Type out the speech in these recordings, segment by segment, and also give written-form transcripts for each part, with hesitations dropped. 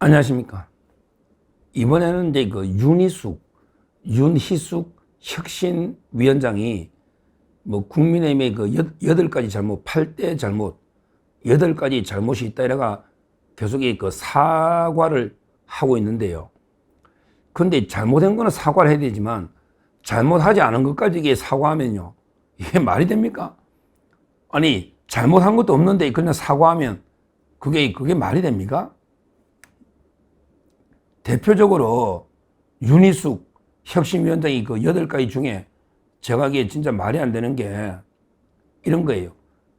안녕하십니까. 이번에는 이제 그 윤희숙 혁신위원장이 뭐 국민의힘의 그 8가지 잘못, 8대 잘못, 8가지 잘못이 있다 이래가 계속 그 사과를 하고 있는데요. 근데 잘못한 거는 사과를 해야 되지만 잘못하지 않은 것까지 이게 사과하면요. 이게 말이 됩니까? 아니, 잘못한 것도 없는데 그냥 사과하면 그게 말이 됩니까? 대표적으로 윤희숙 혁신위원장이 그 8가지 중에 제가 하기에 진짜 말이 안 되는 게 이런 거예요.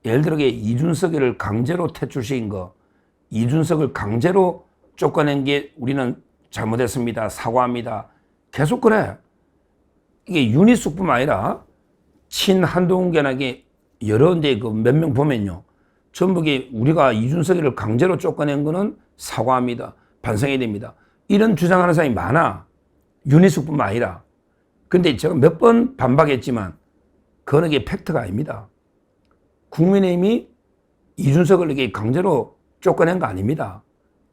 예를 들어 이준석이를 강제로 퇴출시킨 거, 이준석을 강제로 쫓아낸 게 우리는 잘못했습니다. 사과합니다. 계속 그래. 이게 윤희숙뿐만 아니라 친한동훈계나 여러 이제 그 몇 명 보면요. 전부 우리가 이준석이를 강제로 쫓아낸 거는 사과합니다. 반성해야 됩니다. 이런 주장하는 사람이 많아. 윤희숙뿐만 아니라. 근데 제가 몇 번 반박했지만 그건 이게 팩트가 아닙니다. 국민의힘이 이준석을 이렇게 강제로 쫓아낸 거 아닙니다.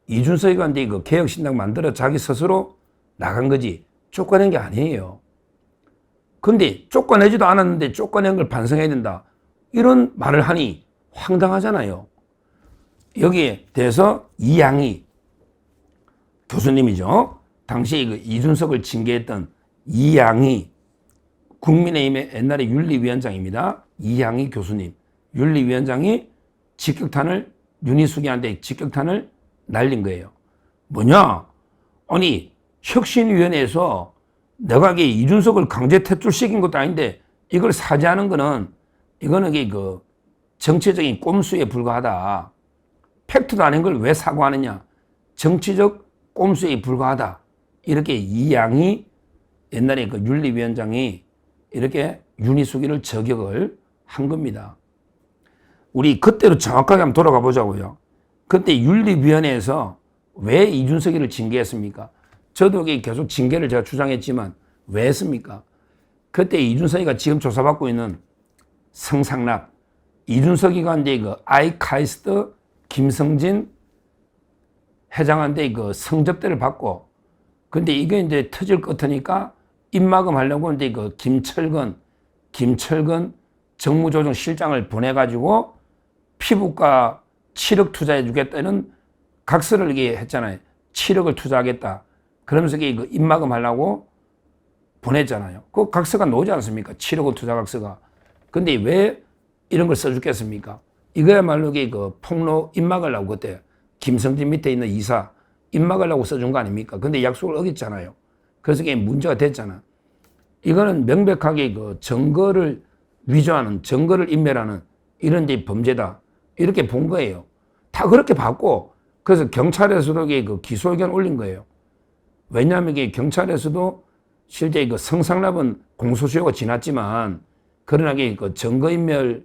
이준석이 근데 그 개혁신당 만들어 자기 스스로 나간 거지 쫓아낸 게 아니에요. 근데 쫓아내지도 않았는데 쫓아낸 걸 반성해야 된다. 이런 말을 하니 황당하잖아요. 여기에 대해서 이양희 교수님이죠. 당시 그 이준석을 징계했던 이양희 국민의힘의 옛날에 윤리위원장입니다. 이양희 교수님. 윤리위원장이 윤희숙이한테 직격탄을 날린 거예요. 뭐냐? 아니, 혁신위원회에서 내가 이준석을 강제 퇴출시킨 것도 아닌데 이걸 사죄하는 거는 이거는 그 정치적인 꼼수에 불과하다. 팩트도 아닌 걸 왜 사과하느냐? 정치적 꼼수에 불과하다. 이렇게 이양희 옛날에 그 윤리위원장이 이렇게 윤희숙이를 저격을 한 겁니다. 우리 그때로 정확하게 한번 돌아가 보자고요. 그때 윤리위원회에서 왜 이준석이를 징계했습니까? 저도 계속 징계를 제가 주장했지만 왜 했습니까? 그때 이준석이가 지금 조사받고 있는 성상납, 이준석이가 이제 그 아이카이스트 김성진 회장한테 그 성접대를 받고, 근데 이게 이제 터질 것 같으니까 입막음 하려고 이제 그 김철근 정무조정실장을 보내가지고 피부과 7억 투자해 주겠다는 각서를 이게 했잖아요. 7억을 투자하겠다. 그러면서 그 입막음 하려고 보냈잖아요. 그 각서가 나오지 않습니까? 7억 투자 각서가. 근데 왜 이런 걸 써주겠습니까? 이거야말로 그 폭로 입막으려고 그때 김성진 밑에 있는 이사 입막으려고 써준 거 아닙니까? 근데 약속을 어겼잖아요. 그래서 그게 문제가 됐잖아. 이거는 명백하게 그 증거를 위조하는, 증거를 인멸하는 이런 이제 범죄다. 이렇게 본 거예요. 다 그렇게 봤고, 그래서 경찰에서도 그 기소 의견 올린 거예요. 왜냐하면 이게 경찰에서도 실제 그 성상납은 공소시효가 지났지만, 그러나 그 증거인멸이나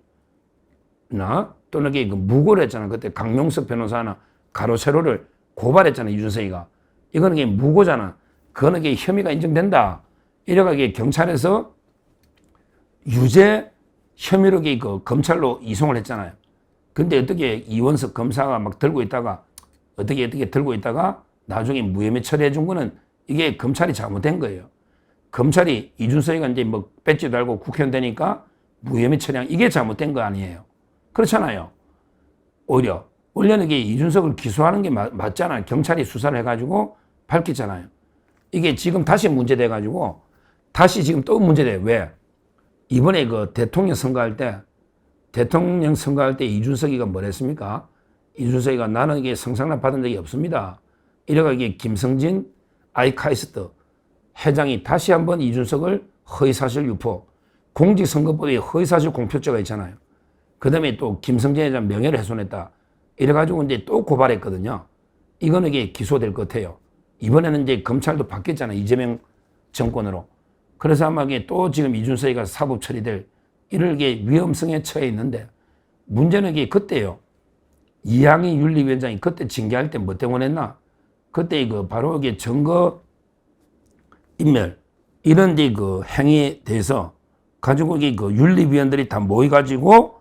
또는 그 무고를 했잖아. 그때 강용석 변호사나 가로세로를 고발했잖아, 이준석이가. 이거는 무고잖아. 그거는 혐의가 인정된다. 이래가 경찰에서 유죄 혐의로 그 검찰로 이송을 했잖아요. 근데 어떻게 이원석 검사가 막 들고 있다가 어떻게 들고 있다가 나중에 무혐의 처리해 준 거는 이게 검찰이 잘못된 거예요. 검찰이 이준석이가 이제 뭐 배지 달고 국회의원 되니까 무혐의 처리한 이게 잘못된 거 아니에요. 그렇잖아요. 오히려 원래는 이게 이준석을 기소하는 게 맞잖아요. 경찰이 수사를 해가지고 밝혔잖아요. 이게 지금 다시 문제돼가지고 다시 지금 또 문제돼요. 왜? 이번에 그 대통령 선거할 때 이준석이가 뭘 했습니까? 이준석이가 나는 이게 성상납 받은 적이 없습니다. 이래가 김성진 아이카이스트 회장이 다시 한번 이준석을 허위사실 유포, 공직선거법에 허위사실 공표죄가 있잖아요. 그 다음에 또 김성진 회장 명예를 훼손했다. 이래가지고 이제 또 고발했거든요. 이거는 기소될 것 같아요. 이번에는 이제 검찰도 바뀌었잖아요. 이재명 정권으로. 그래서 아마 또 지금 이준석이가 사법 처리될 이럴 위험성에 처해 있는데 문제는 그때요. 이양희 윤리위원장이 그때 징계할 때 뭐 때문에 했나? 그때 바로 증거 인멸 이런 그 행위에 대해서 가지고 그 윤리위원들이 다 모여가지고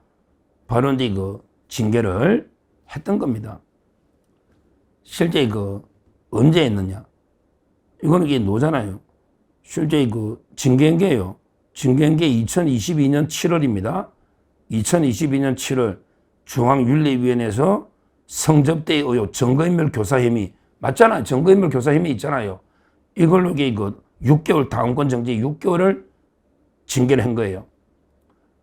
바로 그 징계를 했던 겁니다. 실제 언제 했느냐? 이거는 이게 노잖아요. 실제 그 징계한 게요. 징계한 게 2022년 7월입니다. 2022년 7월 중앙윤리위원회에서 성접대 의혹 증거인멸 교사 혐의 맞잖아요. 증거인멸 교사 혐의 있잖아요. 이걸로 이게 그 6개월 당원권 정지 6개월을 징계를 한 거예요.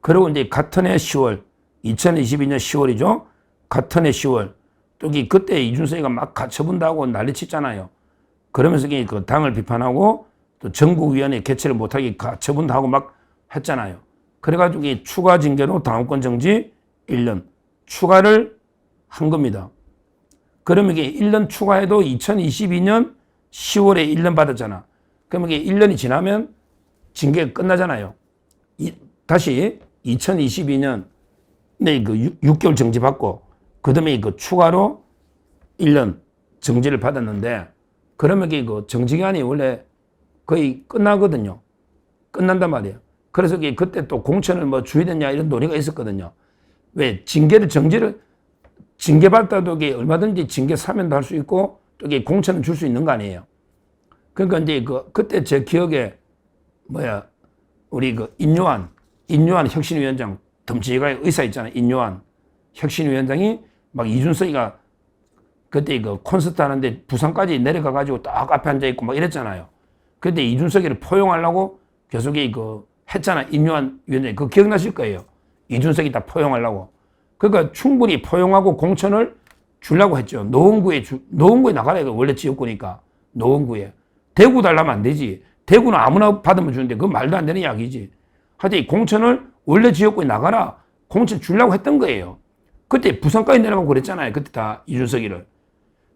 그리고 이제 같은 해 10월 2022년 10월이죠. 같은 해 10월 또 그때 이준석이가 막 가처분다고 난리쳤잖아요. 그러면서 그 당을 비판하고 또 전국위원회 개최를 못하게 가처분도 하고 막 했잖아요. 그래가지고 추가 징계로 당원권 정지 1년 추가를 한 겁니다. 그러면 이게 1년 추가해도 2022년 10월에 1년 받았잖아. 그러면 이게 1년이 지나면 징계가 끝나잖아요. 다시 2022년 네, 그 6개월 정지 받고 그다음에 그 추가로 1년 정지를 받았는데 그러면 그 정지기간이 원래 거의 끝나거든요. 끝난단 말이에요. 그래서 그때 또 공천을 뭐 주의됐냐 이런 논의가 있었거든요. 왜 징계받다도 얼마든지 징계 사면도 할 수 있고 또 공천을 줄 수 있는 거 아니에요. 그러니까 이제 그때 제 기억에 우리 인요한 혁신위원장 덤치가 의사 있잖아요. 인요한 혁신위원장이 막 이준석이가 그때 콘서트 하는데 부산까지 내려가가지고 딱 앞에 앉아있고 막 이랬잖아요. 그때 이준석이를 포용하려고 계속 했잖아. 인요한 위원장이. 그거 기억나실 거예요. 이준석이 다 포용하려고. 그러니까 충분히 포용하고 공천을 주려고 했죠. 노원구에 나가라. 원래 지역구니까. 노원구에. 대구 달라면 안 되지. 대구는 아무나 받으면 주는데 그건 말도 안 되는 이야기지. 하여튼 공천을 원래 지역구에 나가라. 공천 주려고 했던 거예요. 그때 부산까지 내려가고 그랬잖아요. 그때 다 이준석이를.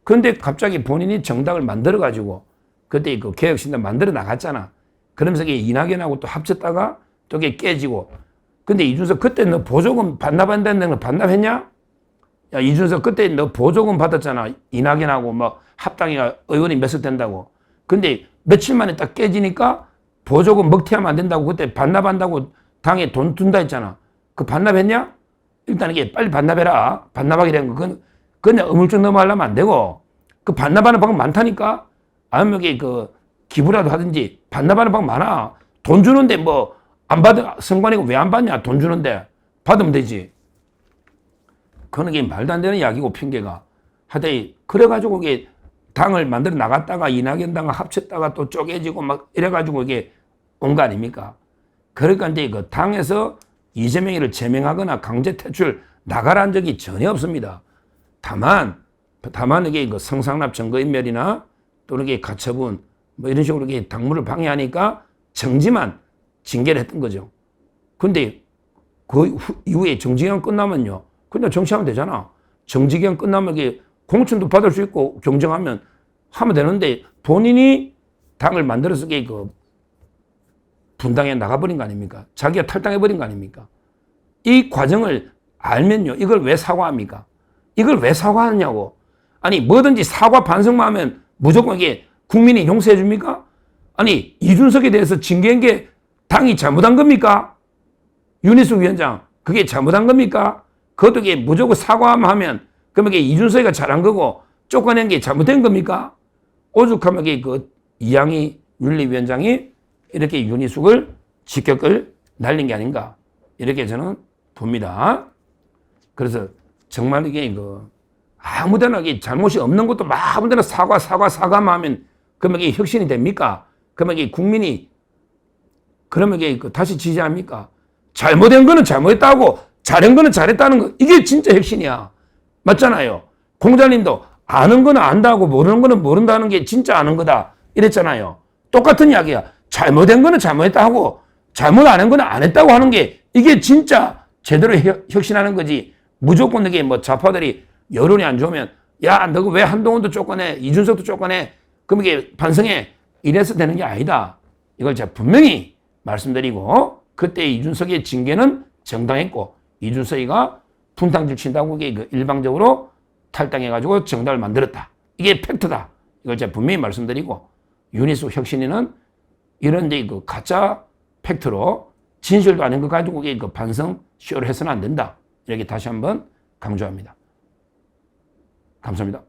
그런데 갑자기 본인이 정당을 만들어가지고 그때 개혁신당 만들어 나갔잖아. 그러면서 이낙연하고 또 합쳤다가 또 깨지고. 근데 이준석 그때 너 보조금 반납한다는 거 반납했냐? 야, 이준석 그때 너 보조금 받았잖아. 이낙연하고 뭐 합당이가 의원이 몇 석 된다고. 근데 며칠 만에 딱 깨지니까 보조금 먹튀하면 안 된다고 그때 반납한다고 당에 돈 둔다 했잖아. 그 반납했냐? 일단 이게 빨리 반납해라. 반납하게 된 거. 그건 그냥 의물증 넘어가려면 안 되고. 그 반납하는 방법 많다니까? 아니면 기부라도 하든지 반납하는 방법 많아. 돈 주는데 뭐 안 받아. 선관위가 왜 안 받냐? 돈 주는데. 받으면 되지. 그건 이게 말도 안 되는 이야기고 핑계가. 하여튼 그래가지고 이게 당을 만들어 나갔다가 이낙연 당과 합쳤다가 또 쪼개지고 막 이래가지고 이게 온 거 아닙니까? 그러니까 이제 당에서 이재명이를 제명하거나 강제 퇴출 나가라는 적이 전혀 없습니다. 다만 이게 성상납 증거인멸이나 또는 이게 가처분 뭐 이런 식으로 이게 당무를 방해하니까 정지만 징계를 했던 거죠. 근데 그 이후에 정지기간 끝나면요. 그냥 정치하면 되잖아. 정지기간 끝나면 이게 공천도 받을 수 있고 경쟁하면 하면 되는데 본인이 당을 만들어서 이게 분당에 나가버린 거 아닙니까? 자기가 탈당해버린 거 아닙니까? 이 과정을 알면요. 이걸 왜 사과합니까? 이걸 왜 사과하느냐고. 아니 뭐든지 사과 반성만 하면 무조건 이게 국민이 용서해 줍니까? 아니 이준석에 대해서 징계한 게 당이 잘못한 겁니까? 윤희숙 위원장 그게 잘못한 겁니까? 그것도 이게 무조건 사과만 하면 그러면 이게 이준석이가 잘한 거고 쫓아낸 게 잘못된 겁니까? 오죽하면 이양희 윤리위원장이 이렇게 윤희숙을 직격을 날린 게 아닌가 이렇게 저는 봅니다. 그래서 정말 이게 아무데나 이게 잘못이 없는 것도 막 아무데나 사과만 하면 그러면 이게 혁신이 됩니까? 그러면 이게 국민이 그러면 이게 다시 지지합니까? 잘못된 거는 잘못했다고 잘한 거는 잘했다는 거 이게 진짜 혁신이야. 맞잖아요. 공자님도 아는 거는 안다고 모르는 거는 모른다는 게 진짜 아는 거다 이랬잖아요. 똑같은 이야기야. 잘못된 거는 잘못했다 하고 잘못 안 한 거는 안 했다고 하는 게 이게 진짜 제대로 혁신하는 거지. 무조건 이게 뭐 좌파들이 여론이 안 좋으면 야, 너 왜 한동훈도 쫓아내 이준석도 쫓아내 그럼 이게 반성해 이래서 되는 게 아니다. 이걸 제가 분명히 말씀드리고 그때 이준석의 징계는 정당했고 이준석이가 분탕질 친다고 이게 일방적으로 탈당해가지고 정당을 만들었다. 이게 팩트다. 이걸 제가 분명히 말씀드리고 윤희숙 혁신위는 이런 가짜 팩트로 진실도 아닌 거 가지고 이게 반성 쇼를 해서는 안 된다. 이렇게 다시 한번 강조합니다. 감사합니다.